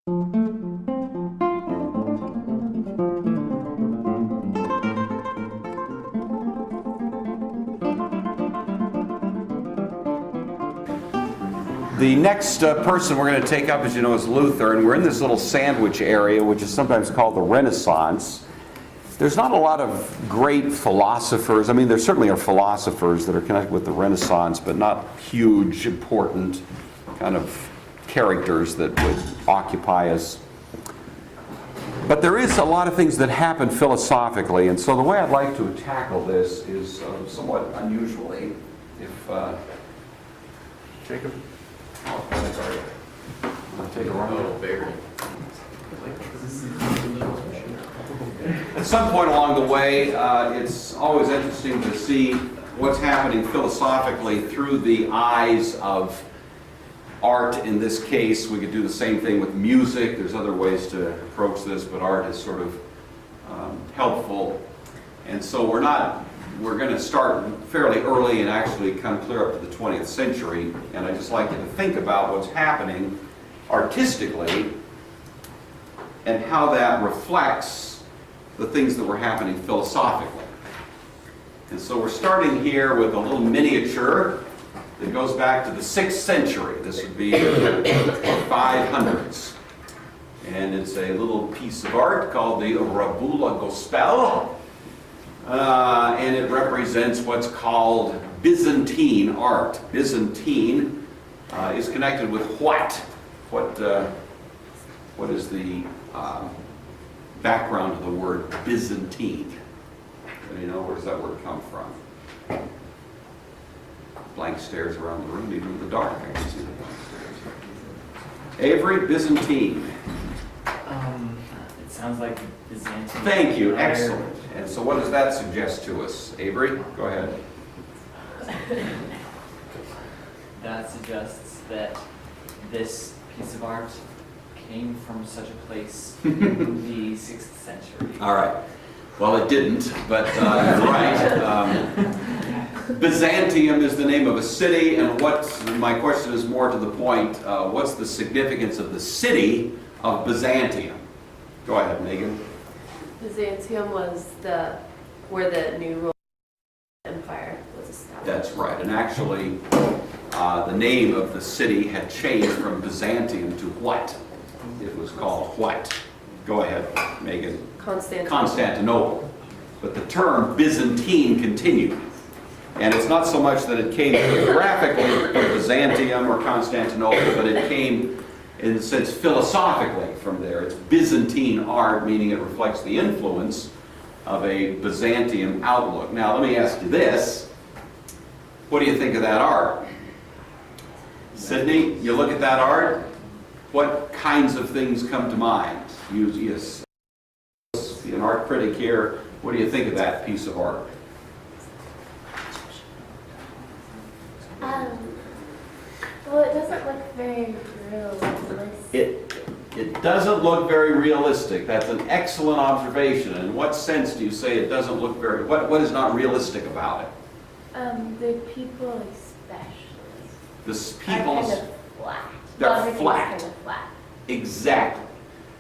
The next person we're going to take up, as you know, is Luther, and we're in this little sandwich area, which is sometimes called the Renaissance. There's not a lot of great philosophers. I mean, there certainly are philosophers that are connected with the Renaissance, but not huge, important kind of characters that would occupy us. But there is a lot of things that happen philosophically, and so the way I'd like to tackle this is somewhat unusually. If Jacob, how athletic are you? I'll take a run. Oh, very. At some point along the way, it's always interesting to see what's happening philosophically through the eyes of art. In this case, we could do the same thing with music. There's other ways to approach this, but art is sort of helpful. And so we're going to start fairly early and actually kind of clear up to the 20th century. And I just like you to think about what's happening artistically and how that reflects the things that were happening philosophically. And so we're starting here with a little miniature that goes back to the 6th century. This would be the 500s. And it's a little piece of art called the Rabula Gospel. And it represents what's called Byzantine art. Byzantine is connected with what? What is the background of the word Byzantine? You know, where does that word come from? Blank stares around the room, even in the dark. I can see the blank stares. Avery, Byzantine. It sounds like Byzantine. Thank you, excellent. And so what does that suggest to us? Avery, go ahead. That suggests that this piece of art came from such a place in the 6th century. All right. Well, it didn't, but you're right. Byzantium is the name of a city, and my question is more to the point, what's the significance of the city of Byzantium? Go ahead, Megan. Byzantium was where the new Roman Empire was established. That's right, and actually the name of the city had changed from Byzantium to what? It was called what? Go ahead, Megan. Constantinople. But the term Byzantine continued. And it's not so much that it came geographically from Byzantium or Constantinople, but it came, in a sense, philosophically from there. It's Byzantine art, meaning it reflects the influence of a Byzantium outlook. Now, let me ask you this. What do you think of that art? Sydney, you look at that art, what kinds of things come to mind? Yes, an art critic here. What do you think of that piece of art? Well, it doesn't look very realistic. It doesn't look very realistic. That's an excellent observation. In what sense do you say it doesn't look very... What is not realistic about it? The people especially. The people... Are kind of flat. They're flat. Kind of flat. Exactly.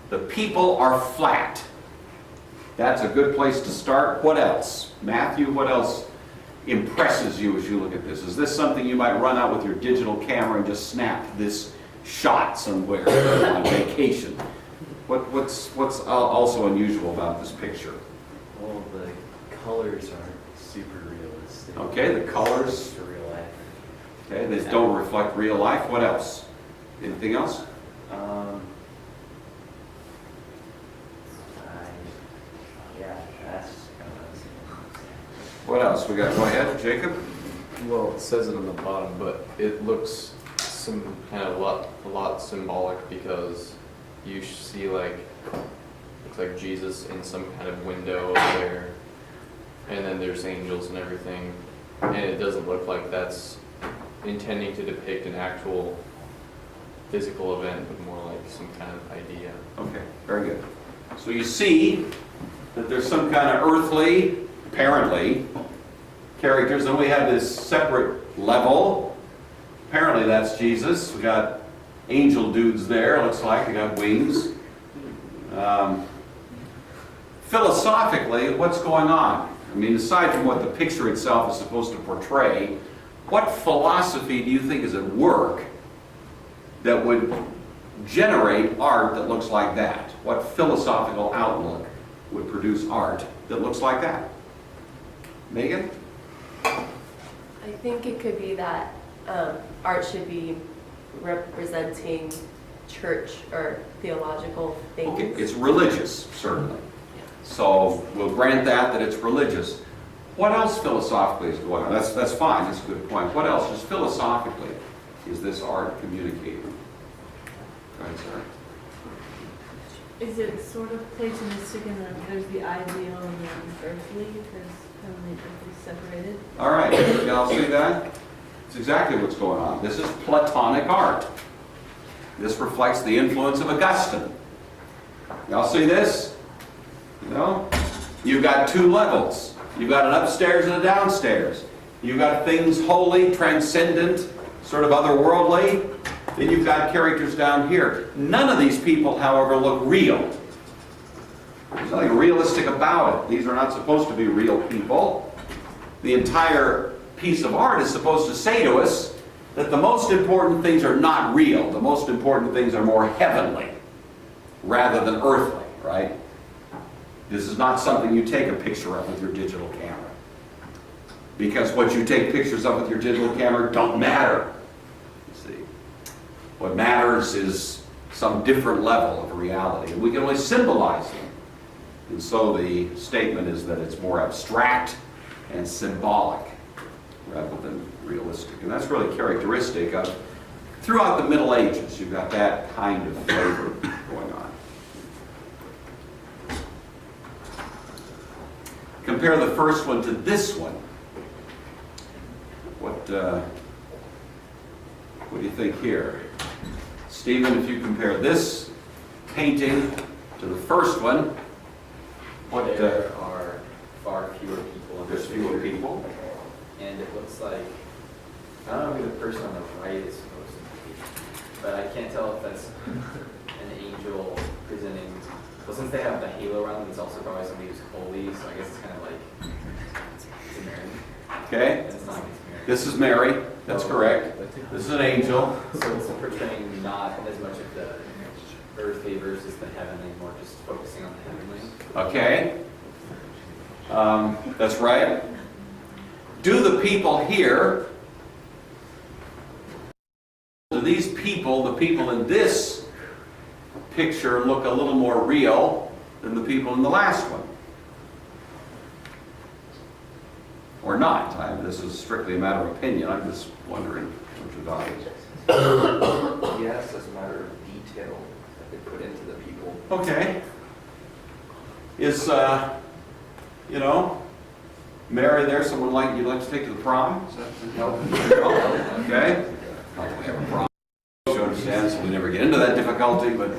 The people are flat. That's a good place to start. What else? Matthew, what else impresses you as you look at this? Is this something you might run out with your digital camera and just snap this shot somewhere on vacation? What's also unusual about this picture? Well, the colors aren't super realistic. Okay, the colors. To real life. Okay, they don't reflect real life. What else? Anything else? That's kind of... What else? We got, go ahead, Jacob. Well, it says it on the bottom, but it looks some kind of a lot symbolic because you see looks like Jesus in some kind of window over there, and then there's angels and everything, and it doesn't look like that's intending to depict an actual physical event, but more like some kind of idea. Okay, very good. So you see that there's some kind of earthly, apparently, characters. Then we have this separate level. Apparently that's Jesus. We got angel dudes there, looks like they got wings. Philosophically, what's going on? I mean, aside from what the picture itself is supposed to portray, what philosophy do you think is at work that would generate art that looks like that? What philosophical outlook would produce art that looks like that? Megan? I think it could be that art should be representing church or theological things. Okay, it's religious, certainly. So we'll grant that it's religious. What else philosophically is going on? That's fine, that's a good point. What else, just philosophically, is this art communicating? Go ahead, Sarah. Is it sort of Platonistic in that there's the ideal and the earthly? There's heavenly and earthly separated? All right, y'all see that? It's exactly what's going on. This is Platonic art. This reflects the influence of Augustine. Y'all see this? You know? You've got two levels. You've got an upstairs and a downstairs. You've got things holy, transcendent, sort of otherworldly. Then you've got characters down here. None of these people, however, look real. There's nothing realistic about it. These are not supposed to be real people. The entire piece of art is supposed to say to us that the most important things are not real. The most important things are more heavenly rather than earthly, right? This is not something you take a picture of with your digital camera. Because what you take pictures of with your digital camera don't matter. You see, what matters is some different level of reality, and we can only symbolize them. And so the statement is that it's more abstract and symbolic rather than realistic. And that's really characteristic of, throughout the Middle Ages, you've got that kind of flavor going on. Compare the first one to this one. What do you think here? Stephen, if you compare this painting to the first one, what There are far fewer people in there's this fewer picture. people. And it looks like, I don't know who the person on the right is supposed to be, but I can't tell if that's an angel presenting, well, since they have the halo around them, it's also probably somebody who's holy, so I guess it's kind of like, it's a Mary. Okay? It's not, it's Mary. This is Mary. That's correct. This is an angel. So it's portraying not as much of the earthly versus the heavenly, more just focusing on the heavenly. Okay? That's right. Do the people here, do these people, the people in this picture, look a little more real than the people in the last one? Or not? This is strictly a matter of opinion. I'm just wondering what your thought is. Yes, as a matter of detail that they put into the people. Okay. Is, you know, Mary there someone like you'd like to take to the prom? Is that, no? Okay. Not that we have a prom, you understand, so we never get into that difficulty, but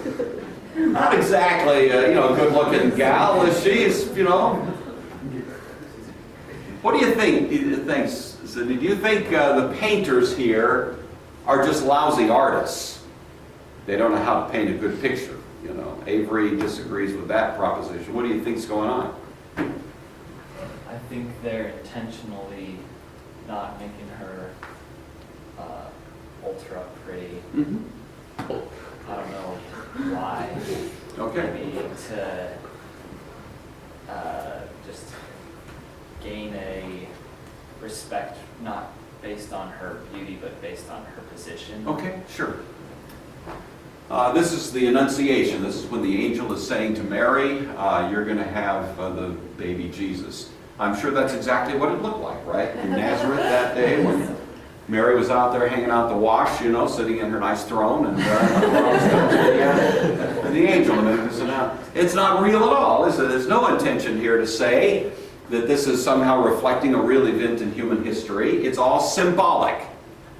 not exactly, you know, a good-looking gal, is she? Is, you know. What do you think? Do you think the painters here are just lousy artists? They don't know how to paint a good picture, you know. Avery disagrees with that proposition. What do you think's going on? I think they're intentionally not making her ultra pretty. Mm-hmm. I don't know why. Okay. Maybe to just gain a respect, not based on her beauty, but based on her position. Okay, sure. This is the Annunciation. This is when the angel is saying to Mary, you're going to have the baby Jesus. I'm sure that's exactly what it looked like, right? In Nazareth that day when Mary was out there hanging out the wash, you know, sitting in her nice throne, and the angel making this announcement. It's not real at all, is it? There's no intention here to say that this is somehow reflecting a real event in human history. It's all symbolic.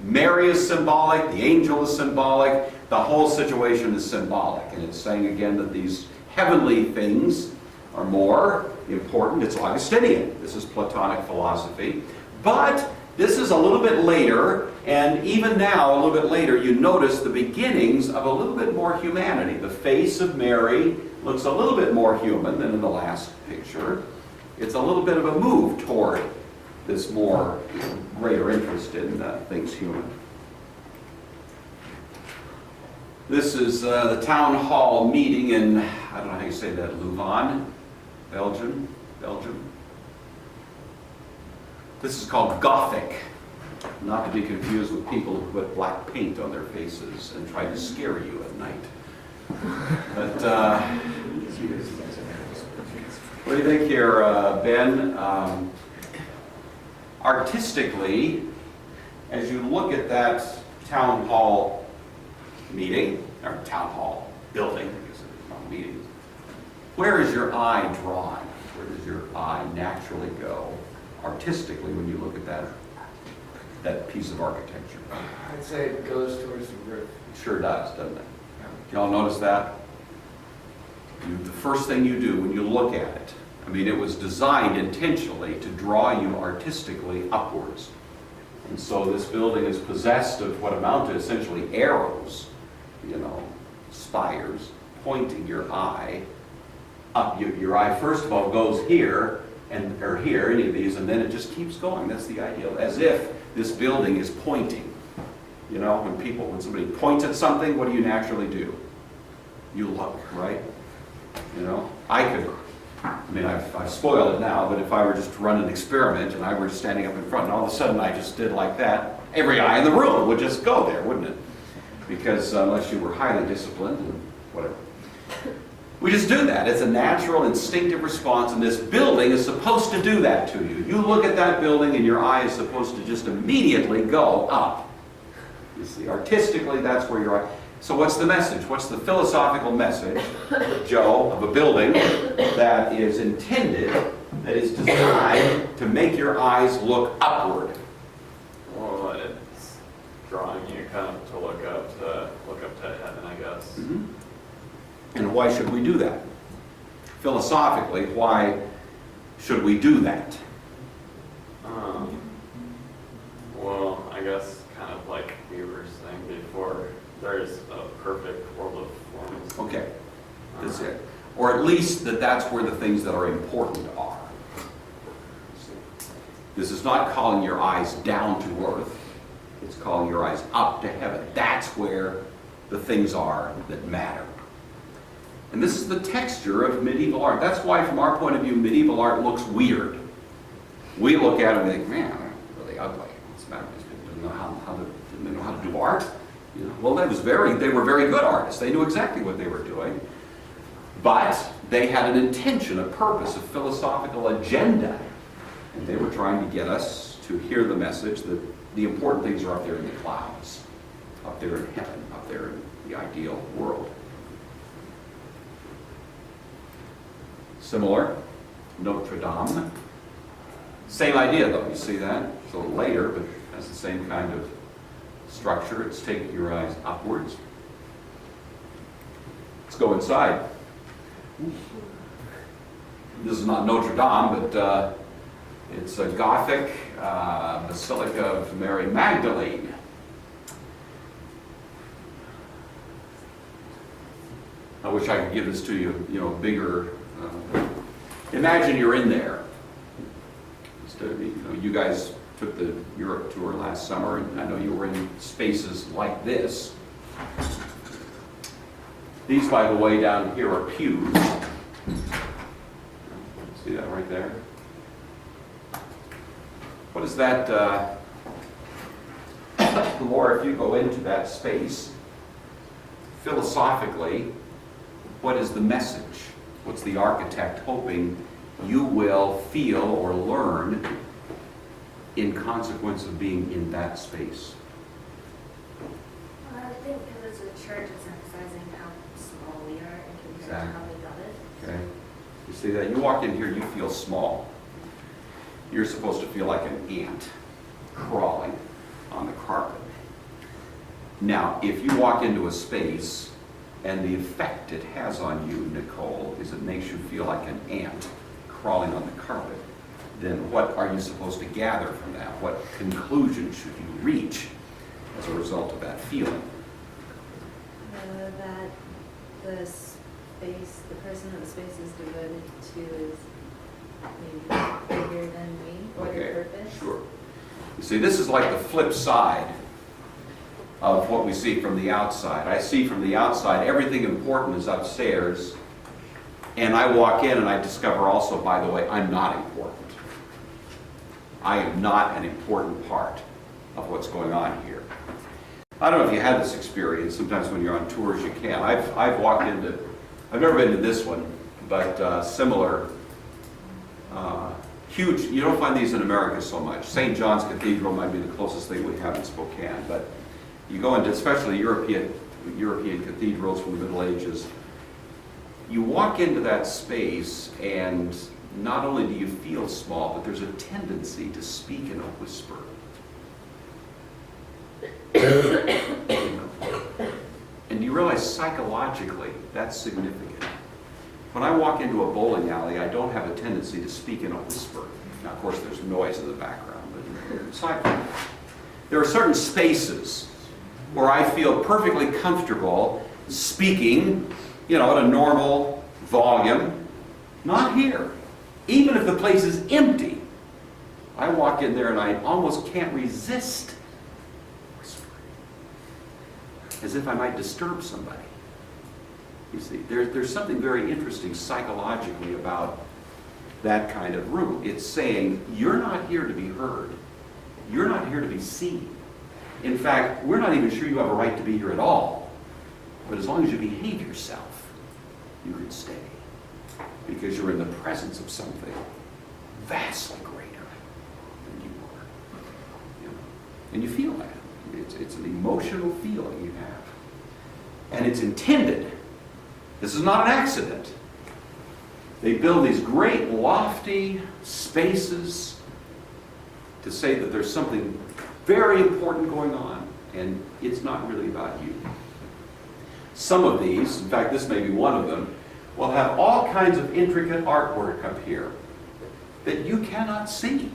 Mary is symbolic, the angel is symbolic, the whole situation is symbolic. And it's saying again that these heavenly things are more important. It's Augustinian. This is Platonic philosophy. But this is a little bit later, And even now, a little bit later, you notice the beginnings of a little bit more humanity. The face of Mary looks a little bit more human than in the last picture. It's a little bit of a move toward this more greater interest in things human. This is the town hall meeting in, I don't know how you say that, Louvain, Belgium. This is called Gothic, not to be confused with people who put black paint on their faces and try to scare you at night. But what do you think here, Ben? Artistically, as you look at that town hall meeting, or town hall building, because it's not meetings, where is your eye drawn? Where does your eye naturally go artistically when you look at that piece of architecture? I'd say it goes towards the roof. It sure does, doesn't it? Y'all notice that? The first thing you do when you look at it, I mean, it was designed intentionally to draw you artistically upwards. And so this building is possessed of what amount to essentially arrows, spires, pointing your eye up. Your eye, first of all, goes here, or here, any of these, and then it just keeps going. That's the ideal. As if this building is pointing. When somebody points at something, what do you naturally do? You look, right? I've spoiled it now, but if I were just to run an experiment and I were just standing up in front and all of a sudden I just did like that, every eye in the room would just go there, wouldn't it? Because unless you were highly disciplined and whatever. We just do that. It's a natural, instinctive response, and this building is supposed to do that to you. You look at that building and your eye is supposed to just immediately go up. You see, artistically, that's where your eye... So what's the message? What's the philosophical message, Joe, of a building that is intended, that is designed to make your eyes look upward? Well, it's drawing you kind of to look up to heaven, I guess. Mm-hmm. And why should we do that? Philosophically, why should we do that? Well, I guess kind of like we were saying before, there's a perfect world of forms. Okay, that's it. Or at least that's where the things that are important are. This is not calling your eyes down to earth. It's calling your eyes up to heaven. That's where the things are that matter. And this is the texture of medieval art. That's why, from our point of view, medieval art looks weird. We look at it and think, man, they're really ugly. What's the matter with these people? Didn't know how to do art? Well, they were very good artists. They knew exactly what they were doing. But they had an intention, a purpose, a philosophical agenda. And they were trying to get us to hear the message that the important things are up there in the clouds, up there in heaven, up there in the ideal world. Similar, Notre Dame. Same idea, though. You see that? It's a little later, but has the same kind of structure. It's taking your eyes upwards. Let's go inside. This is not Notre Dame, but it's a Gothic Basilica of Mary Magdalene. I wish I could give this to you, bigger. Imagine you're in there. You guys took the Europe tour last summer, and I know you were in spaces like this. These, by the way, down here are pews. See that right there? What is that? Laura, if you go into that space, philosophically, what is the message? What's the architect hoping you will feel or learn in consequence of being in that space? Well, I think because it's a church, it's emphasizing how small we are and compared to how big God is. Okay. You see that? You walk in here, you feel small. You're supposed to feel like an ant crawling on the carpet. Now, if you walk into a space and the effect it has on you, Nicole, is it makes you feel like an ant crawling on the carpet, then what are you supposed to gather from that? What conclusion should you reach? as a result of that feeling. That the space, the person that the space is devoted to is maybe bigger than me, or Okay, the purpose. sure. You see, this is like the flip side of what we see from the outside. I see from the outside everything important is upstairs, and I walk in and I discover also, by the way, I'm not important. I am not an important part of what's going on here. I don't know if you had this experience. Sometimes when you're on tours you can. I've walked into, I've never been to this one, but similar, huge, you don't find these in America so much. St. John's Cathedral might be the closest thing we have in Spokane, but you go into especially European cathedrals from the Middle Ages, you walk into that space and not only do you feel small, but there's a tendency to speak in a whisper. And you realize psychologically that's significant. When I walk into a bowling alley, I don't have a tendency to speak in a whisper. Now, of course, there's noise in the background, but it's like there are certain spaces where I feel perfectly comfortable speaking, at a normal volume. Not here. Even if the place is empty, I walk in there and I almost can't resist whispering, as if I might disturb somebody. You see, there's something very interesting psychologically about that kind of room. It's saying, you're not here to be heard. You're not here to be seen. In fact, we're not even sure you have a right to be here at all. But as long as you behave yourself, you can stay. Because you're in the presence of something vastly greater than you are. And you feel that. It's an emotional feeling you have. And it's intended. This is not an accident. They build these great lofty spaces to say that there's something very important going on, and it's not really about you. Some of these, in fact this may be one of them, will have all kinds of intricate artwork up here that you cannot see.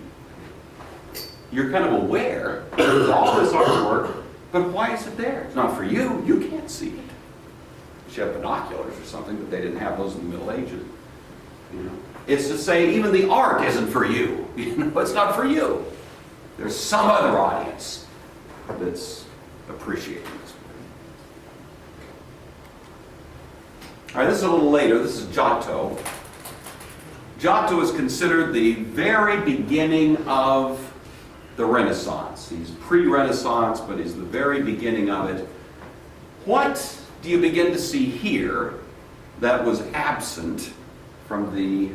You're kind of aware of all this artwork, but why is it there? It's not for you. You can't see it. You have binoculars or something, but they didn't have those in the Middle Ages. It's to say even the art isn't for you. It's not for you. There's some other audience that's appreciating this. All right, this is a little later. This is Giotto. Giotto is considered the very beginning of the Renaissance. He's pre-Renaissance, but he's the very beginning of it. What do you begin to see here that was absent from the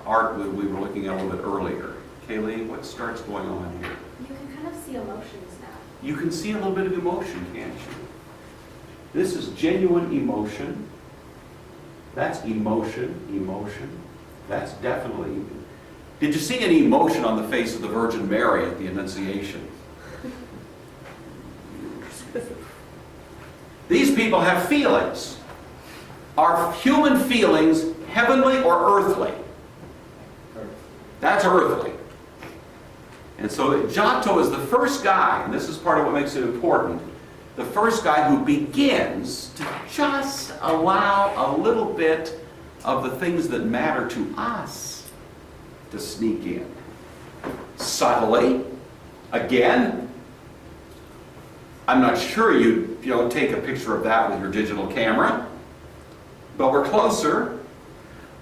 art that we were looking at a little bit earlier? Kaylee, what starts going on here? You can kind of see emotions now. You can see a little bit of emotion, can't you? This is genuine emotion. That's emotion. That's definitely... Did you see any emotion on the face of the Virgin Mary at the Annunciation? These people have feelings. Are human feelings heavenly or earthly? That's earthly. And so Giotto is the first guy, and this is part of what makes it important, the first guy who begins to just allow a little bit of the things that matter to us to sneak in. Subtly. Again, I'm not sure you take a picture of that with your digital camera, but we're closer.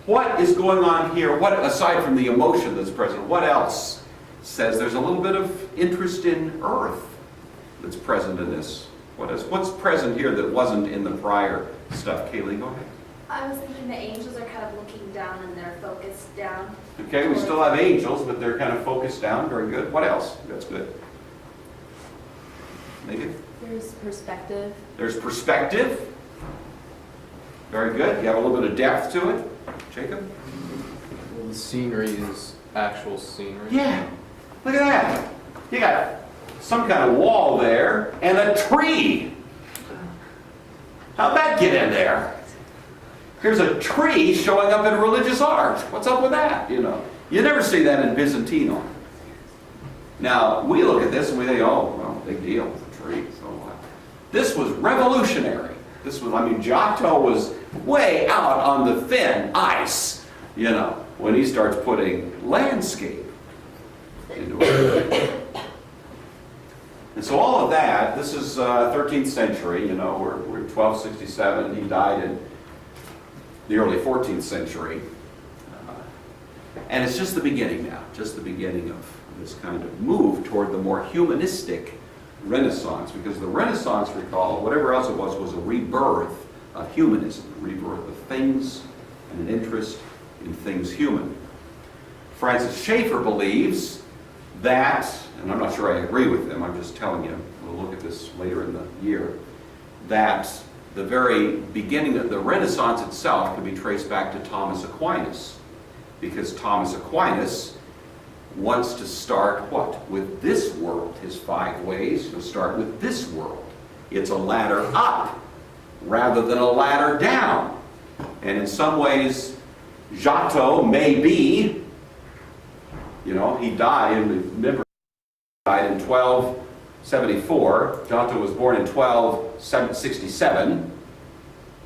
What is going on here? What, aside from the emotion that's present, what else says there's a little bit of interest in earth that's present in this? What's present here that wasn't in the prior stuff? Kaylee, go ahead. I was thinking the angels are kind of looking down and they're focused down. Okay, we still have angels, but they're kind of focused down. Very good. What else? That's good. Megan? There's perspective. There's perspective. Very good. You have a little bit of depth to it. Jacob? Well, the scenery is actual scenery. Yeah. Look at that. You got some kind of wall there and a tree. How'd that get in there? Here's a tree showing up in religious art. What's up with that? You never see that in Byzantine art. Now, we look at this and we think, oh, well, big deal with the tree. So this was revolutionary. This was, I mean, Giotto was way out on the thin ice, you know, when he starts putting landscape into it. And so all of that, this is 13th century, you know, we're 1267. He died in the early 14th century. And it's just the beginning now, just the beginning of this kind of move toward the more humanistic Renaissance, because the Renaissance, recall, whatever else it was a rebirth of humanism, a rebirth of things and an interest in things human. Francis Schaeffer believes that, and I'm not sure I agree with him, I'm just telling you, we'll look at this later in the year, that the very beginning of the Renaissance itself could be traced back to Thomas Aquinas, because Thomas Aquinas wants to start what? With this world. His 5 ways to start with this world. It's a ladder up rather than a ladder down. And in some ways, Giotto may be, you know, he died, remember, he died in 1274. Giotto was born in 1267.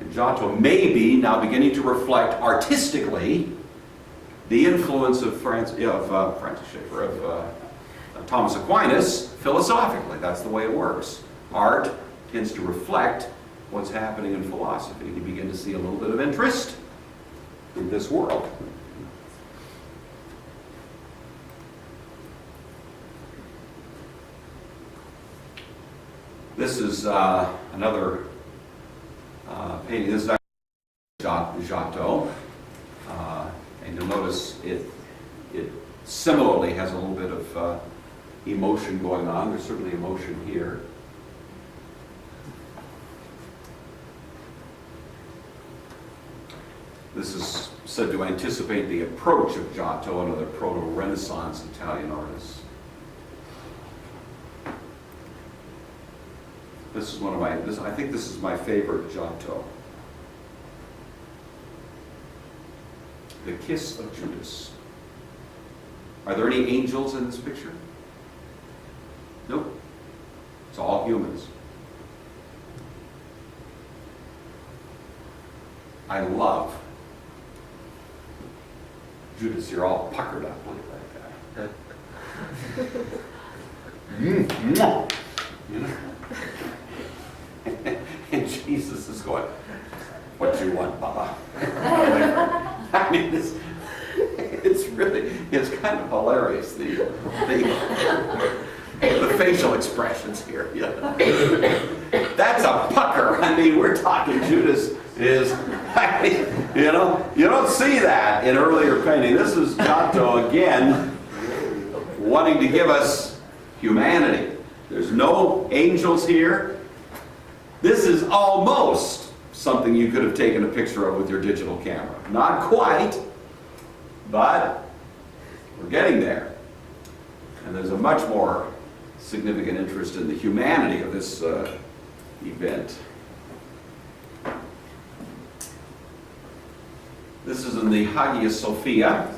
And Giotto may be now beginning to reflect artistically the influence of Francis Schaeffer, of Thomas Aquinas, philosophically. That's the way it works. Art tends to reflect what's happening in philosophy. You begin to see a little bit of interest in this world. This is another painting. This is Giotto. And you'll notice it similarly has a little bit of emotion going on. There's certainly emotion here. This is said to anticipate the approach of Giotto, another proto-Renaissance Italian artist. This is one of I think this is my favorite Giotto. The Kiss of Judas. Are there any angels in this picture? Nope. It's all humans. I love Judas. You're all puckered up like that. You know? And Jesus is going, "What do you want, Baba?" I mean, it's kind of hilarious, the facial expressions here. You know? That's a pucker. I mean, we're talking Judas is, I mean, you know, you don't see that in earlier painting. This is Giotto again wanting to give us humanity. There's no angels here. This is almost something you could have taken a picture of with your digital camera. Not quite, but we're getting there. And there's a much more significant interest in the humanity of this event. This is in the Hagia Sophia.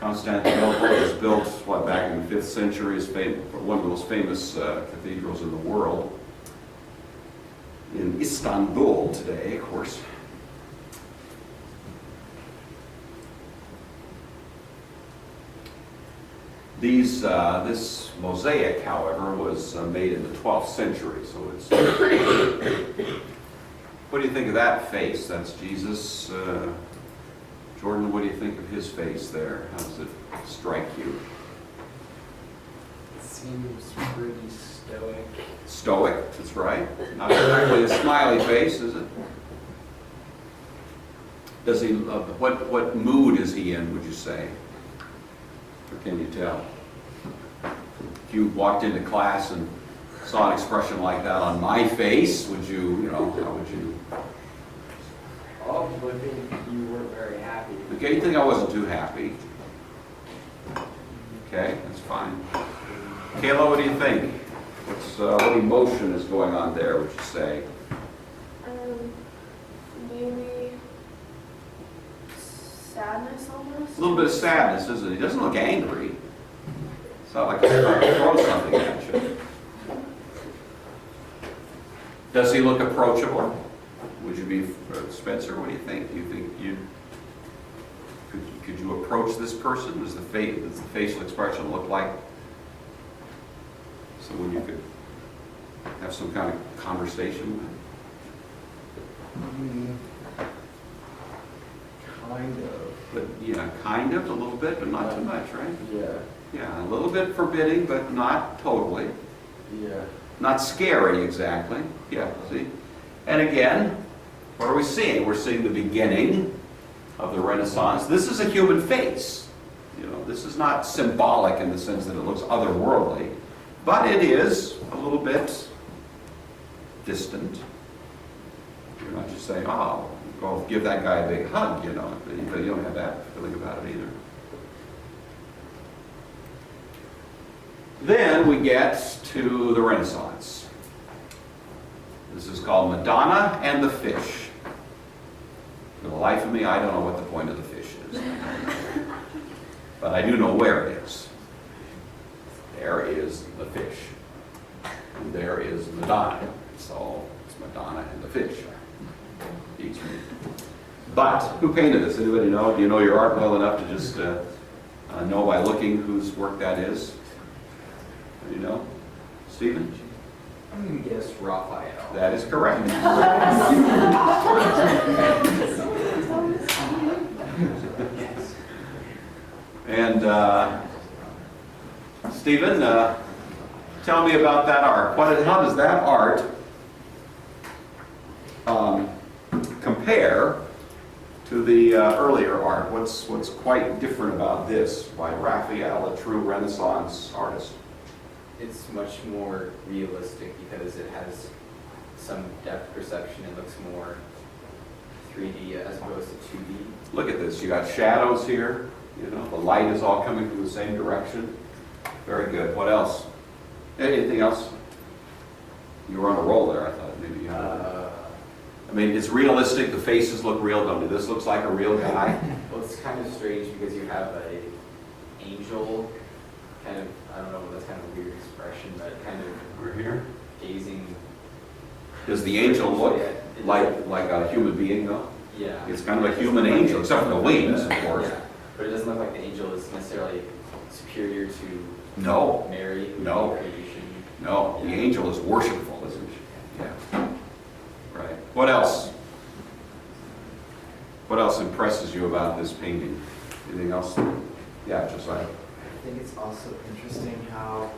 Constantinople was built, back in the 5th century, is one of the most famous cathedrals in the world. In Istanbul today, of course. This mosaic, however, was made in the 12th century, so it's... What do you think of that face? That's Jesus. Jordan, what do you think of his face there? How does it strike you? It seems pretty stoic. Stoic, that's right. Not exactly a smiley face, is it? Does he? What mood is he in, would you say? Or can you tell? If you walked into class and saw an expression like that on my face, would you, how would you? Oh, I think you weren't very happy. Okay, you think I wasn't too happy. Okay, that's fine. Kayla, what do you think? What emotion is going on there, would you say? Maybe sadness almost. A little bit of sadness, isn't it? He doesn't look angry. It's not like he's trying to throw something at you. Does he look approachable? Would you be, Spencer, what do you think? Do you think could you approach this person? Does the facial expression look like someone you could have some kind of conversation with? Kind of. But yeah, kind of, a little bit, but not too much, right? Yeah. Yeah, a little bit forbidding, but not totally. Yeah. Not scary exactly. Yeah, see? And again, what are we seeing? We're seeing the beginning of the Renaissance. This is a human face. You know, this is not symbolic in the sense that it looks otherworldly, but it is a little bit distant. You're not just saying, oh, go give that guy a big hug, you know, but you don't have that feeling about it either. Then we get to the Renaissance. This is called Madonna and the Fish. For the life of me, I don't know what the point of the fish is. But I do know where it is. There is the fish. And there is Madonna. So it's Madonna and the fish. Each. But who painted this? Anybody know? Do you know your art well enough to just know by looking whose work that is? Do you know? Stephen? I'm going to guess Raphael. That is correct. And Stephen, tell me about that art. How does that art compare to the earlier art? What's quite different about this by Raphael, a true Renaissance artist? It's much more realistic because it has some depth perception. It looks more 3D as opposed to 2D. Look at this. You got shadows here. You know, the light is all coming from the same direction. Very good. What else? Anything else? You were on a roll there. I thought maybe you had. I mean, it's realistic. The faces look real, don't they? This looks like a real guy. Well, it's kind of strange because you have a angel, kind of, I don't know, that's kind of a weird expression, but kind of We're here. gazing. Does the angel look like a human being, though? Yeah. It's kind of a human angel, except for the wings, of course. Yeah. But it doesn't look like the angel is necessarily superior to No, Mary, who No. made creation. no. The angel is worshipful, isn't she? Yeah. Right. What else? What else impresses you about this painting? Anything else? Yeah, Josiah. I think it's also interesting how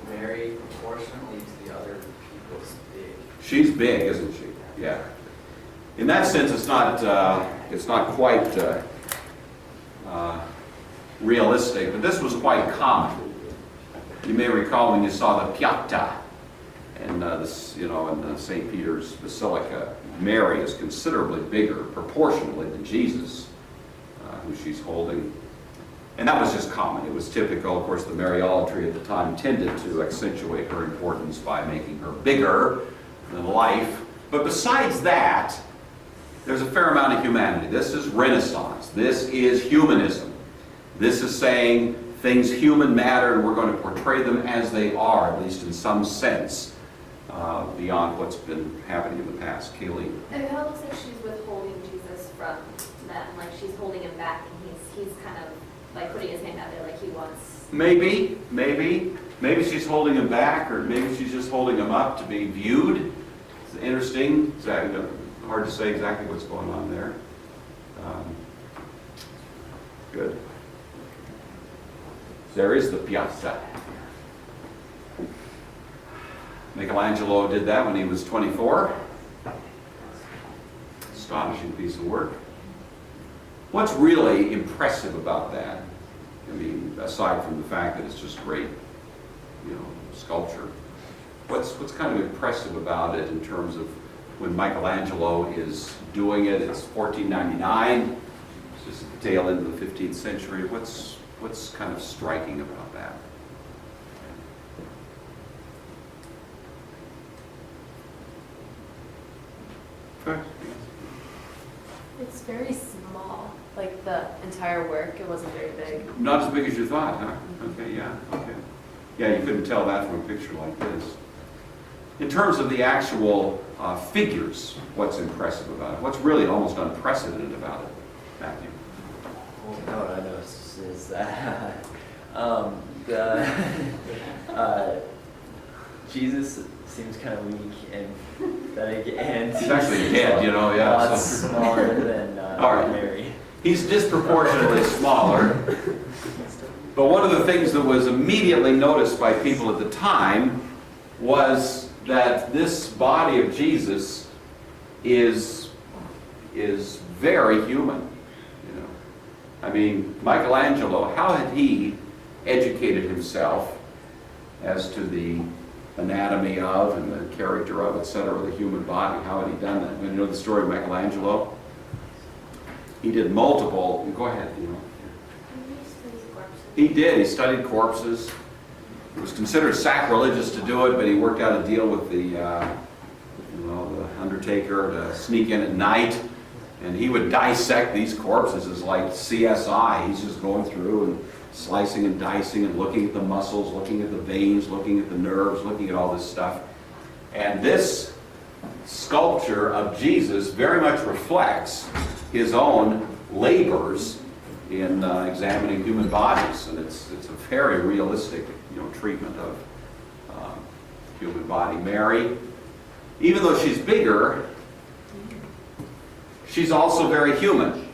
Mary, proportionately to the other people, is big. She's big, isn't she? Yeah. In that sense, it's not quite realistic, but this was quite common. You may recall when you saw the Pietà in in St. Peter's Basilica, Mary is considerably bigger proportionally than Jesus, who she's holding. And that was just common. It was typical. Of course, the Mariolatry at the time tended to accentuate her importance by making her bigger than life. But besides that, there's a fair amount of humanity. This is Renaissance. This is humanism. This is saying things human matter, and we're going to portray them as they are, at least in some sense, beyond what's been happening in the past. Kaylee? It kind of looks like she's withholding Jesus from them, like she's holding him back, and he's kind of like putting his hand out there like he wants. Maybe she's holding him back, or maybe she's just holding him up to be viewed. It's interesting. Exactly. Hard to say exactly what's going on there. Good. There is the Piazza. Michelangelo did that when he was 24. Astonishing piece of work. What's really impressive about that? I mean, aside from the fact that it's just great, sculpture. What's kind of impressive about it in terms of when Michelangelo is doing it? It's 1499. It's just the tail end of the 15th century. What's kind of striking about that? Okay. It's very small, like the entire work, it wasn't very big. Not as big as you thought, huh? Okay, yeah, okay. Yeah, you couldn't tell that from a picture like this. in terms of the actual figures, what's impressive about it? What's really almost unprecedented about it, Matthew? Well, what I noticed is that Jesus seems kind of weak and pathetic, and He's actually dead, you know, yeah. a lot so- smaller than All right. Mary. He's disproportionately smaller. But one of the things that was immediately noticed by people at the time was that this body of Jesus is very human. You know, I mean, Michelangelo, how had he educated himself as to the anatomy of and the character of, etc., the human body? How had he done that? You know the story of Michelangelo? He did multiple. Go ahead. You know. He did. He studied corpses. It was considered sacrilegious to do it, but he worked out a deal with the undertaker to sneak in at night, and he would dissect these corpses as like CSI. He's just going through and slicing and dicing and looking at the muscles, looking at the veins, looking at the nerves, looking at all this stuff. And this sculpture of Jesus very much reflects his own labors in examining human bodies, and it's a very realistic, treatment of human body. Mary, even though she's bigger, she's also very human.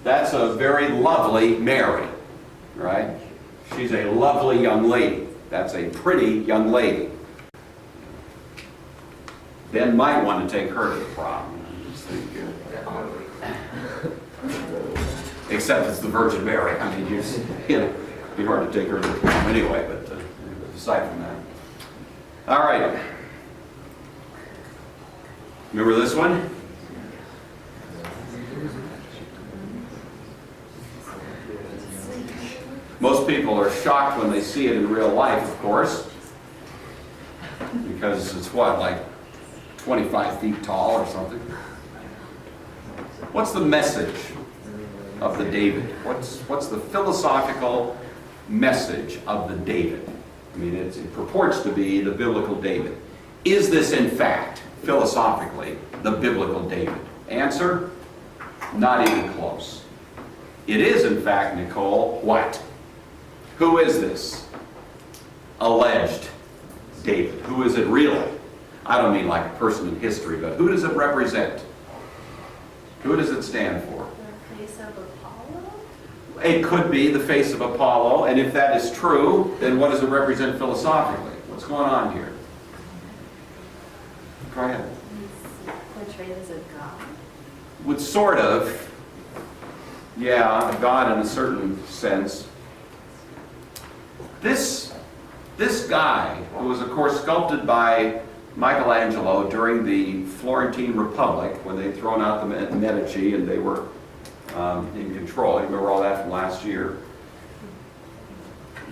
That's a very lovely Mary, right? She's a lovely young lady. That's a pretty young lady. Ben might want to take her to the prom. Except it's the Virgin Mary. I mean, it'd be hard to take her to the prom anyway, but aside from that. All right. Remember this one? Most people are shocked when they see it in real life, of course, because it's what, like 25 feet tall or something? What's the message of the David? What's the philosophical message of the David? I mean, it purports to be the biblical David. Is this, in fact, philosophically, the biblical David? Answer, not even close. It is, in fact, Nicole, what? Who is this alleged David? Who is it really? I don't mean like a person in history, but who does it represent? Who does it stand for? The face of Apollo? It could be the face of Apollo, and if that is true, then what does it represent philosophically? What's going on here? Go ahead. He's portrayed as a god. Would sort of, yeah, a god in a certain sense. This guy, who was of course sculpted by Michelangelo during the Florentine Republic, when they'd thrown out the Medici and they were in control. You remember all that from last year.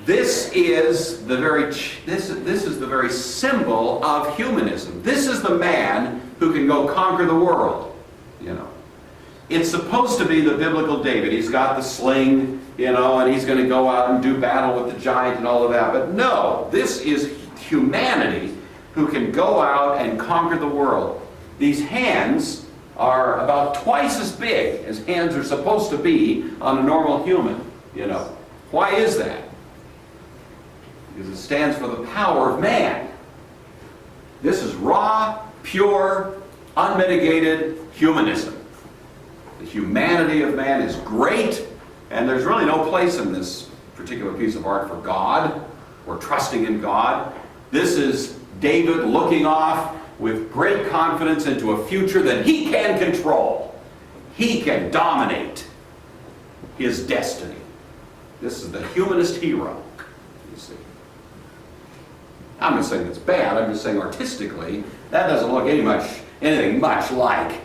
This is the very symbol of humanism. This is the man who can go conquer the world. It's supposed to be the biblical David. He's got the sling, and he's going to go out and do battle with the giant and all of that. But no, this is humanity who can go out and conquer the world. These hands are about twice as big as hands are supposed to be on a normal human. Why is that? Because it stands for the power of man. This is raw, pure, unmitigated humanism. The humanity of man is great, and there's really no place in this particular piece of art for God or trusting in God. This is David looking off with great confidence into a future that he can control. He can dominate his destiny. This is the humanist hero, you see. I'm not saying it's bad, I'm just saying artistically, that doesn't look anything much like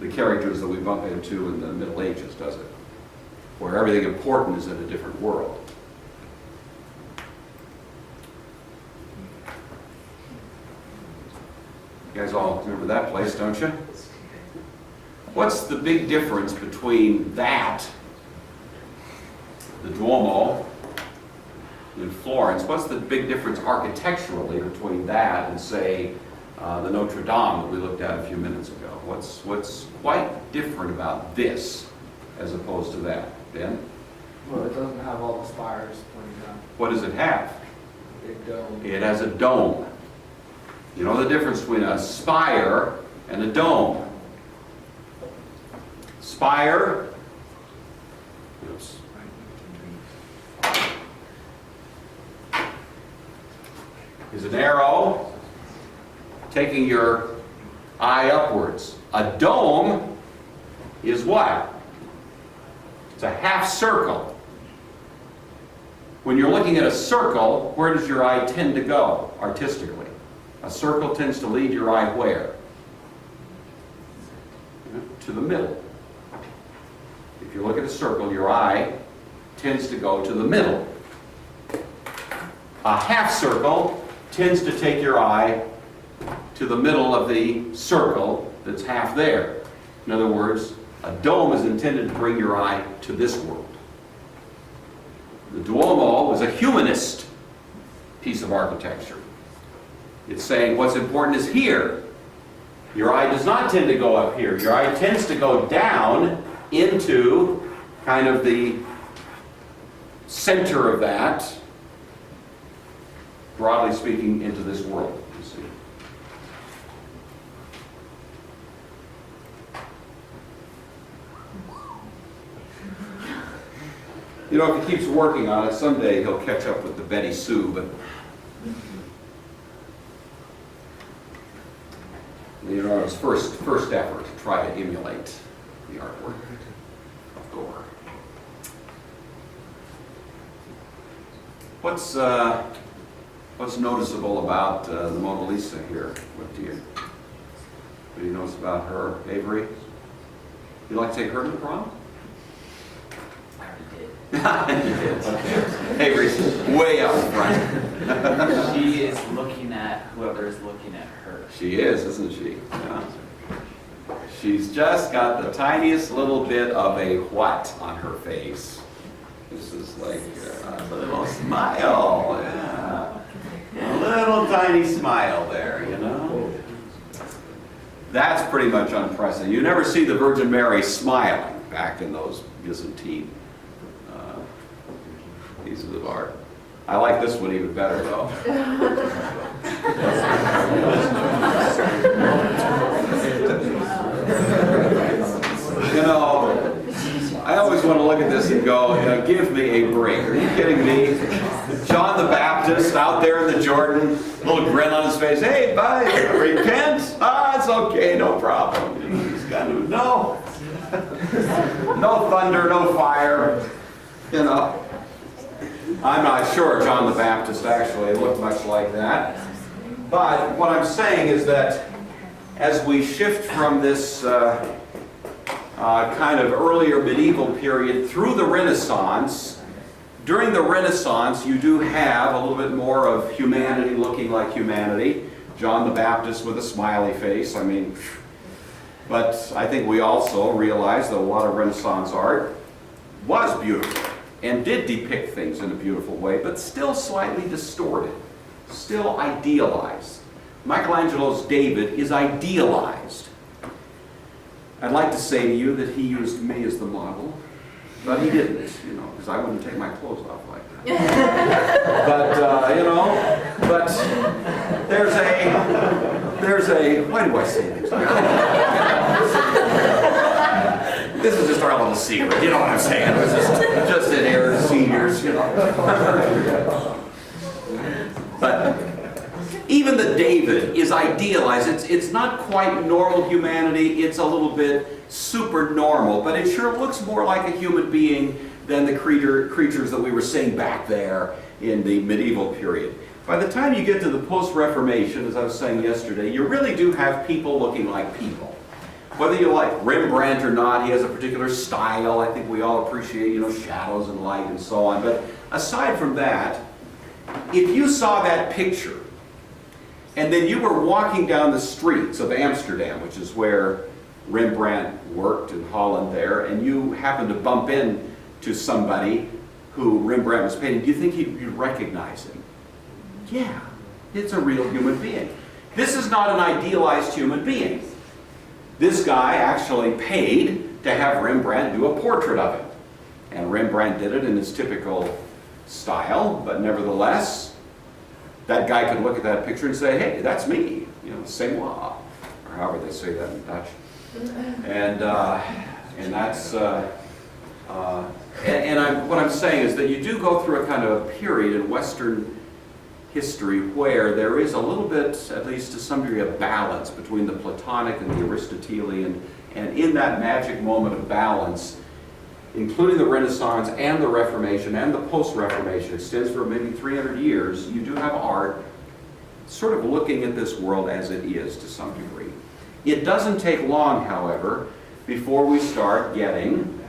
the characters that we bump into in the Middle Ages, does it? Where everything important is in a different world. You guys all remember that place, don't you? What's the big difference between that, the Duomo, in Florence. What's the big difference architecturally between that and, say, the Notre Dame that we looked at a few minutes ago? What's quite different about this as opposed to that? Ben? Well, it doesn't have all the spires pointing down. What does it have? Big dome. It has a dome. You know the difference between a spire and a dome? Spire, oops, is an arrow taking your eye upwards. A dome is what? It's a half circle. When you're looking at a circle, where does your eye tend to go artistically? A circle tends to lead your eye where? To the middle. If you look at a circle, your eye tends to go to the middle. A half circle tends to take your eye to the middle of the circle that's half there. In other words, a dome is intended to bring your eye to this world. The Duomo was a humanist piece of architecture. It's saying what's important is here. Your eye does not tend to go up here. Your eye tends to go down into kind of the center of that, broadly speaking, into this world, you see. You know, if he keeps working on it, someday he'll catch up with the Betty Sue, but you know, his first effort to try to emulate the artwork of Gore. What's noticeable about the Mona Lisa here? What do you notice about her, Avery? You like to take her to the prom? I already did. Okay. Avery's way up front. She is looking at whoever is looking at her. She is, isn't she? Yeah. She's just got the tiniest little bit of a what on her face. This is like a little smile. Yeah. A little tiny smile there, you know? That's pretty much unprecedented. You never see the Virgin Mary smiling back in those Byzantine pieces of art. I like this one even better, though. You know, I always want to look at this and go, give me a break. Are you kidding me? John the Baptist out there in the Jordan, little grin on his face. Hey, buddy, repent? Ah, it's okay, no problem. He's kind of, no. No thunder, no fire. You know. I'm not sure John the Baptist actually looked much like that. But what I'm saying is that as we shift from this kind of earlier medieval period through the Renaissance, during the Renaissance you do have a little bit more of humanity looking like humanity. John the Baptist with a smiley face, I mean, but I think we also realize that a lot of Renaissance art was beautiful and did depict things in a beautiful way, but still slightly distorted, still idealized. Michelangelo's David is idealized. I'd like to say to you that he used me as the model, but he didn't, you know, because I wouldn't take my clothes off like that. But, you know, but there's a, why do I say this? This is just our little secret, you know what I'm saying? It was just an air of seniors, you know. But even the David is idealized. It's not quite normal humanity. It's a little bit super normal, but it sure looks more like a human being than the creatures that we were seeing back there in the medieval period. By the time you get to the post-Reformation, as I was saying yesterday, you really do have people looking like people. Whether you like Rembrandt or not, he has a particular style. I think we all appreciate, you know, shadows and light and so on. But aside from that, if you saw that picture and then you were walking down the streets of Amsterdam, which is where Rembrandt worked in Holland there, and you happened to bump into somebody who Rembrandt was painting, do you think you'd recognize him? Yeah, it's a real human being. This is not an idealized human being. This guy actually paid to have Rembrandt do a portrait of him. And Rembrandt did it in his typical style, but nevertheless, that guy could look at that picture and say, hey, that's me, you know, c'est moi, or however they say that in Dutch. And that's, what I'm saying is that you do go through a kind of a period in Western history where there is a little bit, at least to some degree, of balance between the Platonic and the Aristotelian, and in that magic moment of balance, including the Renaissance and the Reformation and the post-Reformation, extends for maybe 300 years, you do have art sort of looking at this world as it is to some degree. It doesn't take long, however, before we start getting,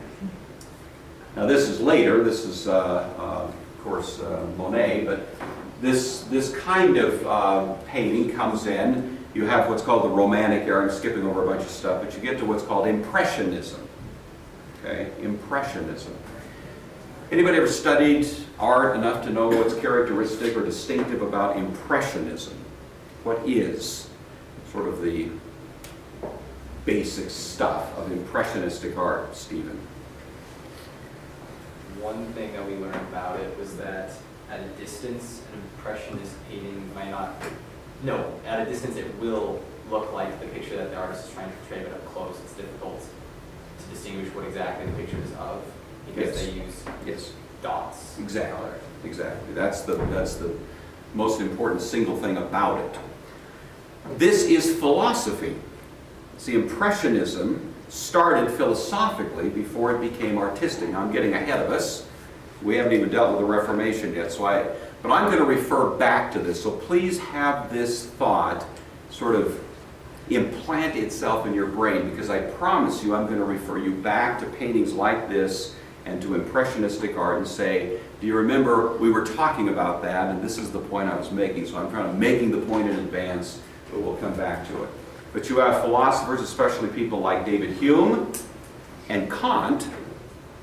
now this is later, this is of course Monet, but this kind of painting comes in. You have what's called the Romantic era. I'm skipping over a bunch of stuff, but you get to what's called Impressionism. Okay, Impressionism. Anybody ever studied art enough to know what's characteristic or distinctive about Impressionism? What is sort of the basic stuff of impressionistic art, Stephen? One thing that we learned about it was that at a distance, an impressionist painting might not, no, at a distance it will look like the picture that the artist is trying to portray, but up close it's difficult to distinguish what exactly the picture is of, because they use dots. Exactly. Exactly. That's the most important single thing about it. This is philosophy. See, Impressionism started philosophically before it became artistic. Now, I'm getting ahead of us. We haven't even dealt with the Reformation yet, but I'm going to refer back to this. So please have this thought sort of implant itself in your brain, because I promise you I'm going to refer you back to paintings like this and to impressionistic art and say, do you remember we were talking about that, and this is the point I was making. So I'm kind of making the point in advance, but we'll come back to it. But you have philosophers, especially people like David Hume and Kant,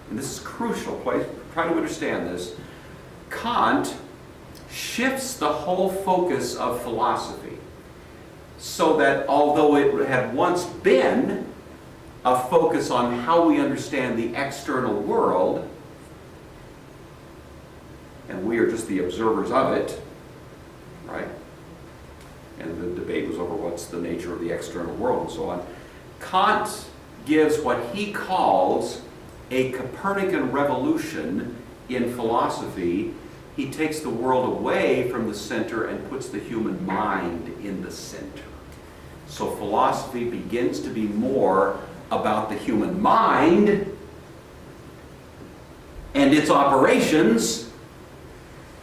and this is crucial, try to understand this. Kant shifts the whole focus of philosophy so that although it had once been a focus on how we understand the external world, and we are just the observers of it, right? And the debate was over what's the nature of the external world and so on. Kant gives what he calls a Copernican revolution in philosophy. He takes the world away from the center and puts the human mind in the center. So philosophy begins to be more about the human mind and its operations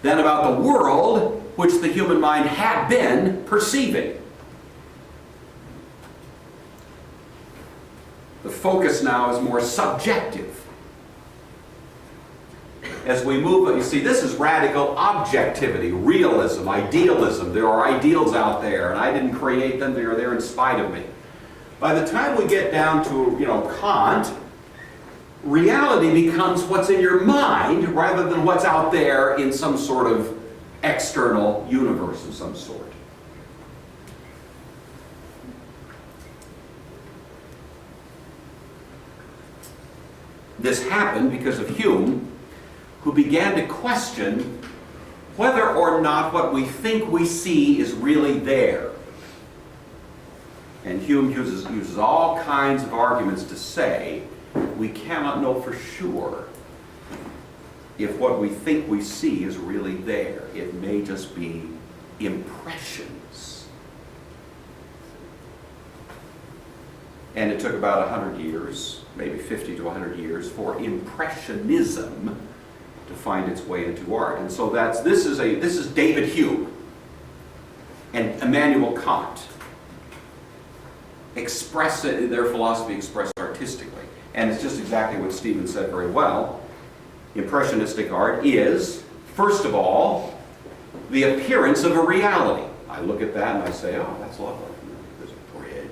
than about the world which the human mind had been perceiving. The focus now is more subjective. As we move, you see, this is radical objectivity, realism, idealism. There are ideals out there, and I didn't create them. They are there in spite of me. By the time we get down to, Kant, reality becomes what's in your mind rather than what's out there in some sort of external universe of some sort. This happened because of Hume, who began to question whether or not what we think we see is really there. And Hume uses all kinds of arguments to say we cannot know for sure if what we think we see is really there. It may just be impressions. And it took about 100 years, maybe 50 to 100 years, for Impressionism to find its way into art. And so this is David Hume and Immanuel Kant their philosophy expressed artistically. And it's just exactly what Stephen said very well. Impressionistic art is, first of all, the appearance of a reality. I look at that and I say, oh, that's lovely. There's a bridge,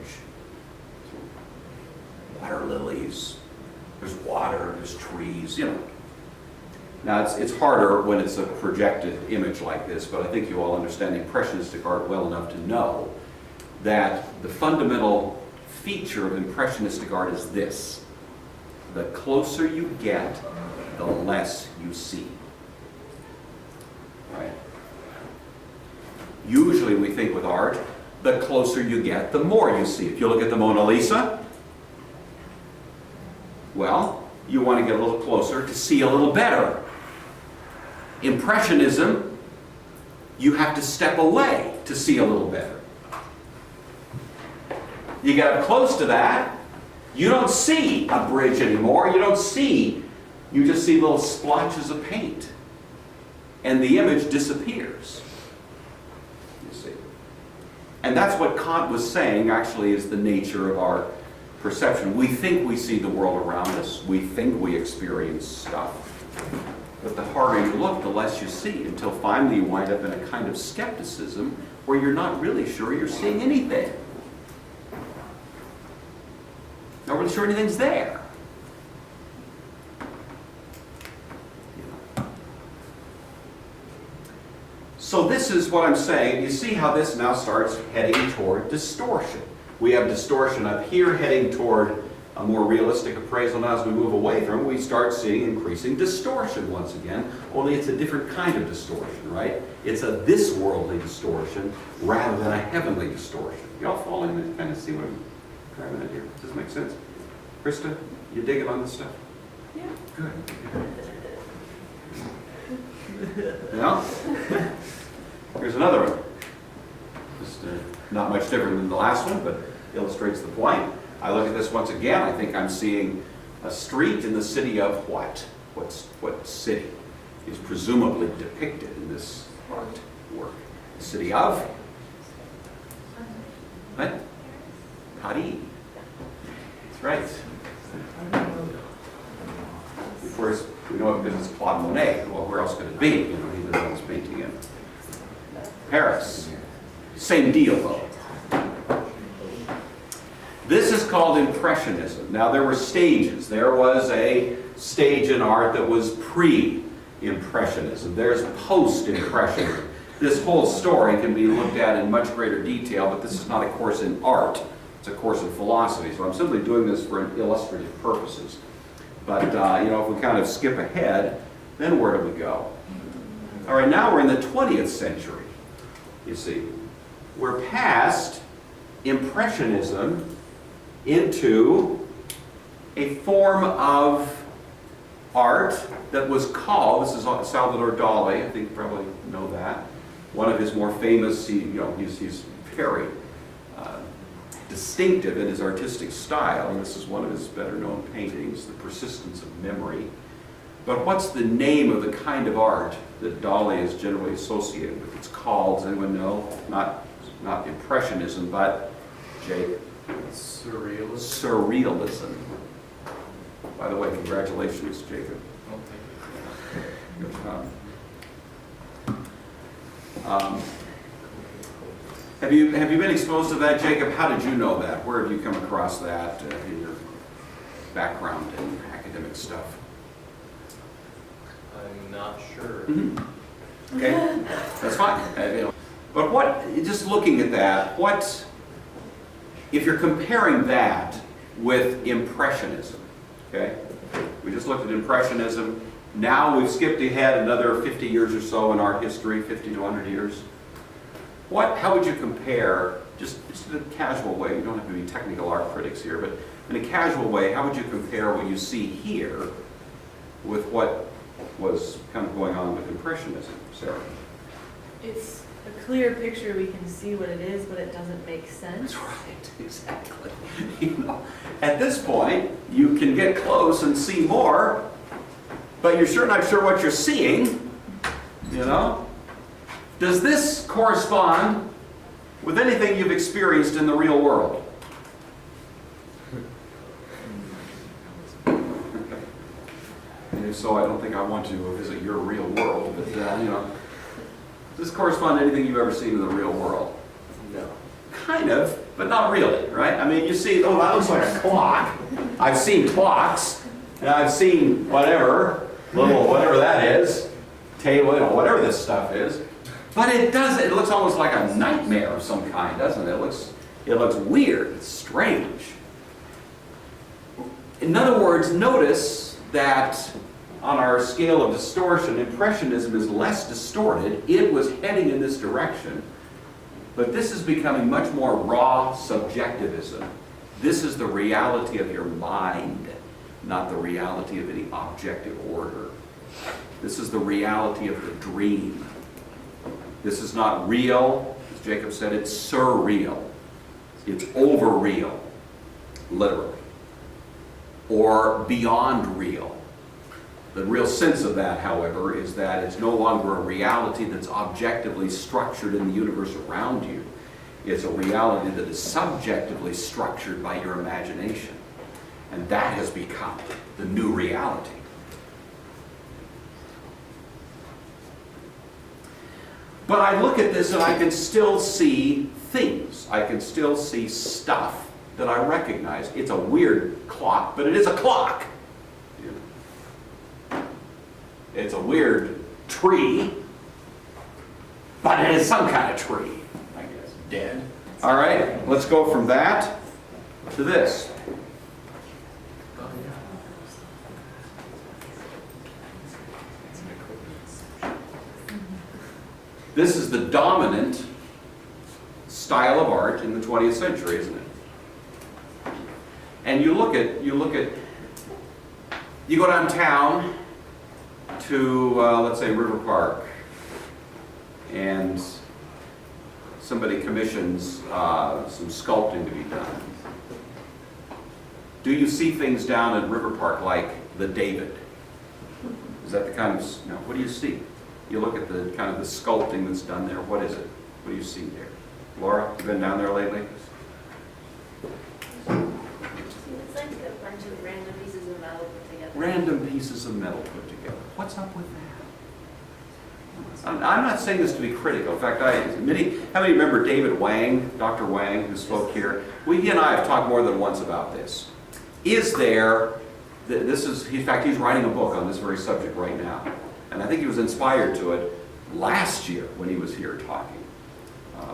water lilies, there's water, there's trees, Now, it's harder when it's a projected image like this, but I think you all understand Impressionistic art well enough to know that the fundamental feature of Impressionistic art is this: the closer you get, the less you see. Right? Usually we think with art, the closer you get, the more you see. If you look at the Mona Lisa, well, you want to get a little closer to see a little better. Impressionism, you have to step away to see a little better. You get up close to that, you don't see a bridge anymore. You just see little splotches of paint. And the image disappears. You see. And that's what Kant was saying, actually, is the nature of our perception. We think we see the world around us. We think we experience stuff. But the harder you look, the less you see, until finally you wind up in a kind of skepticism where you're not really sure you're seeing anything. Not really sure anything's there. So this is what I'm saying. You see how this now starts heading toward distortion. We have distortion up here heading toward a more realistic appraisal. Now as we move away from it, we start seeing increasing distortion once again, only it's a different kind of distortion, right? It's a this-worldly distortion rather than a heavenly distortion. Y'all following me? Kind of see what I'm driving at here? Does it make sense? Krista, you digging on this stuff? Yeah. Good. Yeah? Here's another one. Just not much different than the last one, but illustrates the point. I look at this once again, I think I'm seeing a street in the city of what? What city is presumably depicted in this artwork? The city of? What? Paris. That's right. Of course, we know it because it's Claude Monet. Well, where else could it be? You know, he did all his painting in Paris. Same deal, though. This is called Impressionism. Now, there were stages. There was a stage in art that was pre-Impressionism. There's post-Impressionism. This whole story can be looked at in much greater detail, but this is not a course in art. It's a course in philosophy. So I'm simply doing this for illustrative purposes. But, you know, if we kind of skip ahead, then where do we go? All right, now we're in the 20th century, you see. We're past Impressionism into a form of art that was called, this is Salvador Dali, I think you probably know that. One of his more famous, he's very distinctive in his artistic style, and this is one of his better known paintings, The Persistence of Memory. But what's the name of the kind of art that Dali is generally associated with? It's called, does anyone know? Not Impressionism, but Jake? Surrealism. Surrealism. By the way, congratulations, Jacob. Oh, thank you. Good job. Have you been exposed to that, Jacob? How did you know that? Where have you come across that in your background in academic stuff? I'm not sure. Mm-hmm. Okay, that's fine. But just looking at that, if you're comparing that with Impressionism, okay? We just looked at Impressionism. Now we've skipped ahead another 50 years or so in art history, 50 to 100 years. How would you compare, just in a casual way, you don't have to be technical art critics here, but in a casual way, how would you compare what you see here with what was kind of going on with Impressionism, Sarah? It's a clear picture, we can see what it is, but it doesn't make sense. That's right, exactly. At this point, you can get close and see more, but you're sure not sure what you're seeing, you know? Does this correspond with anything you've experienced in the real world? And if so, I don't think I want to visit your real world, but does this correspond to anything you've ever seen in the real world? No. Kind of, but not really, right? I mean, you see, oh, that looks like a clock. I've seen clocks, and I've seen whatever, little whatever that is, table, whatever this stuff is. But it looks almost like a nightmare of some kind, doesn't it? It looks weird, it's strange. In other words, notice that on our scale of distortion, Impressionism is less distorted. It was heading in this direction. But this is becoming much more raw subjectivism. This is the reality of your mind, not the reality of any objective order. This is the reality of the dream. This is not real, as Jacob said, it's surreal. It's over-real, literally. Or beyond real. The real sense of that, however, is that it's no longer a reality that's objectively structured in the universe around you. It's a reality that is subjectively structured by your imagination. And that has become the new reality. But I look at this and I can still see things. I can still see stuff that I recognize. It's a weird clock, but it is a clock. It's a weird tree, but it is some kind of tree, I guess. Dead. All right, let's go from that to this. This is the dominant style of art in the 20th century, isn't it? And you go downtown to, let's say, River Park, and somebody commissions some sculpting to be done. Do you see things down at River Park like the David? Is that the kind of, no, what do you see? You look at the kind of the sculpting that's done there. What is it? What do you see there? Laura, you been down there lately? It's like a bunch of random pieces of metal put together. Random pieces of metal put together. What's up with that? I'm not saying this to be critical. In fact, how many remember David Wang, Dr. Wang, who spoke here? He and I have talked more than once about this. Is there, in fact, he's writing a book on this very subject right now. And I think he was inspired to it last year when he was here talking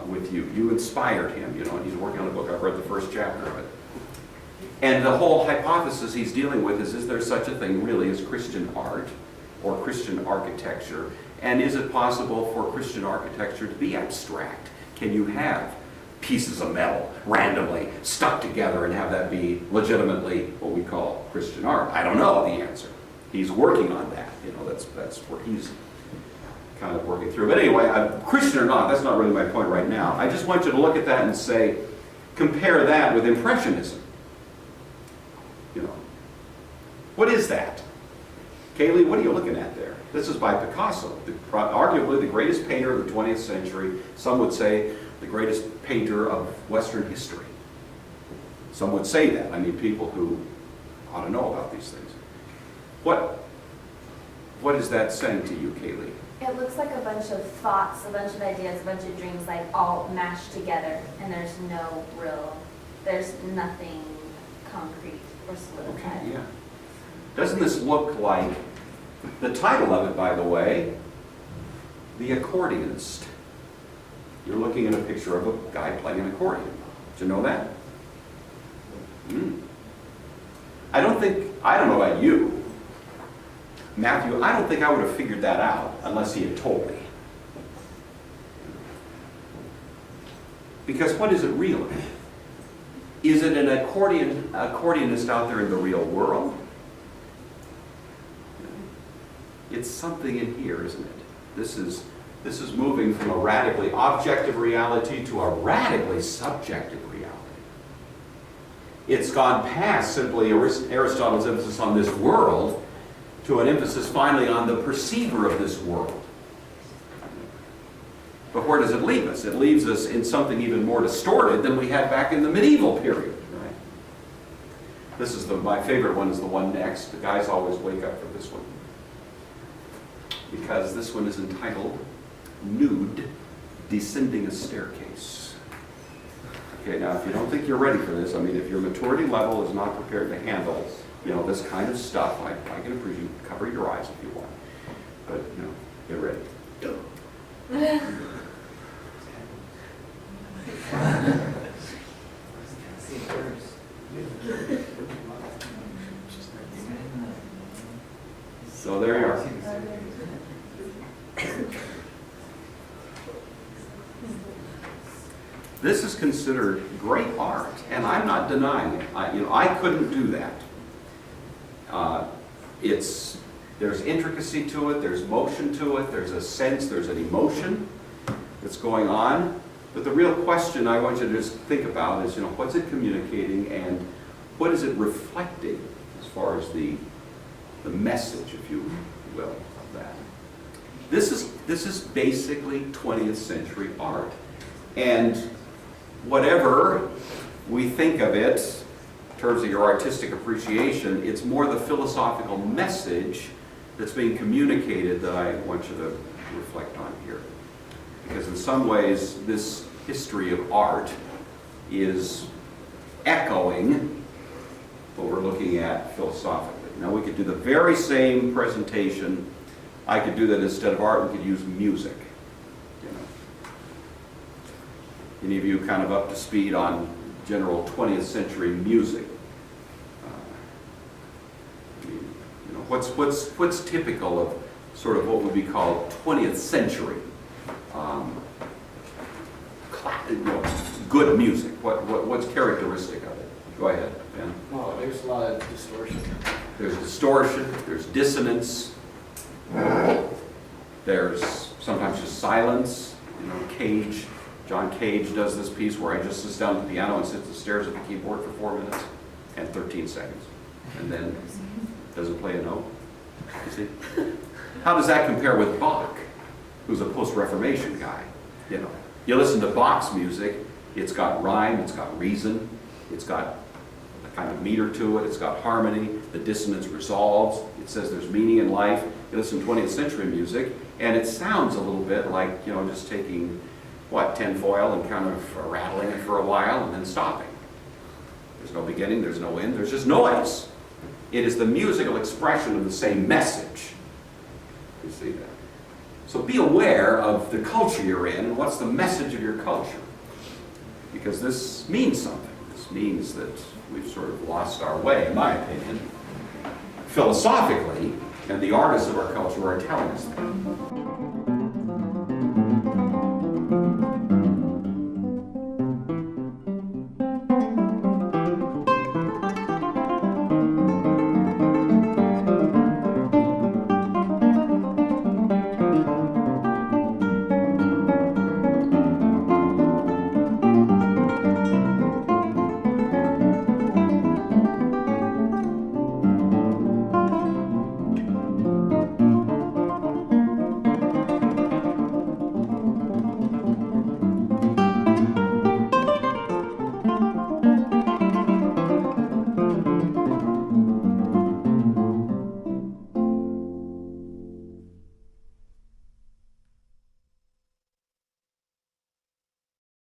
with you. You inspired him, and he's working on a book. I've read the first chapter of it. And the whole hypothesis he's dealing with is there such a thing really as Christian art or Christian architecture? And is it possible for Christian architecture to be abstract? Can you have pieces of metal randomly stuck together and have that be legitimately what we call Christian art? I don't know the answer. He's working on that. That's where he's kind of working through. But anyway, Christian or not, that's not really my point right now. I just want you to look at that and say, compare that with Impressionism. What is that? Kaylee, what are you looking at there? This is by Picasso, arguably the greatest painter of the 20th century. Some would say the greatest painter of Western history. Some would say that. I mean, people who ought to know about these things. What is that saying to you, Kaylee? It looks like a bunch of thoughts, a bunch of ideas, a bunch of dreams, like all mashed together, and there's nothing concrete or solidified. Okay, yeah. Doesn't this look like, the title of it, by the way, The Accordionist? You're looking at a picture of a guy playing an accordion. Did you know that? I don't know about you, Matthew, I don't think I would have figured that out unless he had told me. Because what is it really? Is it an accordionist out there in the real world? It's something in here, isn't it? This is moving from a radically objective reality to a radically subjective reality. It's gone past simply Aristotle's emphasis on this world to an emphasis finally on the perceiver of this world. But where does it leave us? It leaves us in something even more distorted than we had back in the medieval period. Right? This is my favorite one is the one next. The guys always wake up for this one. Because this one is entitled Nude Descending a Staircase. Okay, now if you don't think you're ready for this, I mean if your maturity level is not prepared to handle you know, this kind of stuff. I can appreciate, cover your eyes if you want, but, you know, get ready. See it first. So there you are. This is considered great art, and I'm not denying it. I couldn't do that. There's intricacy to it, there's motion to it, there's a sense, there's an emotion that's going on. But the real question I want you to just think about is, what's it communicating and what is it reflecting as far as the message, if you will, of that. This is basically 20th century art. And whatever we think of it in terms of your artistic appreciation, it's more the philosophical message that's being communicated that I want you to reflect on here. Because in some ways, this history of art is echoing what we're looking at philosophically. Now, we could do the very same presentation. I could do that instead of art, we could use music. Any of you kind of up to speed on general 20th century music? What's typical of sort of what would be called 20th century good music? What's characteristic of it? Go ahead, Ben. Well, there's a lot of distortion. There's distortion, there's dissonance, there's sometimes just silence. John Cage does this piece where he just sits down at the piano and sits and stares at the keyboard for 4 minutes and 13 seconds, and then doesn't play a note. You see? How does that compare with Bach, who's a post-Reformation guy? You listen to Bach's music, it's got rhyme, it's got reason, it's got a kind of meter to it, it's got harmony, the dissonance resolves, it says there's meaning in life. You listen to 20th century music, and it sounds a little bit like, just taking, tinfoil and kind of rattling it for a while and then stopping. There's no beginning, there's no end, there's just noise. It is the musical expression of the same message. You see that? So be aware of the culture you're in and what's the message of your culture. Because this means something. This means that we've sort of lost our way, in my opinion, philosophically, and the artists of our culture are telling us that.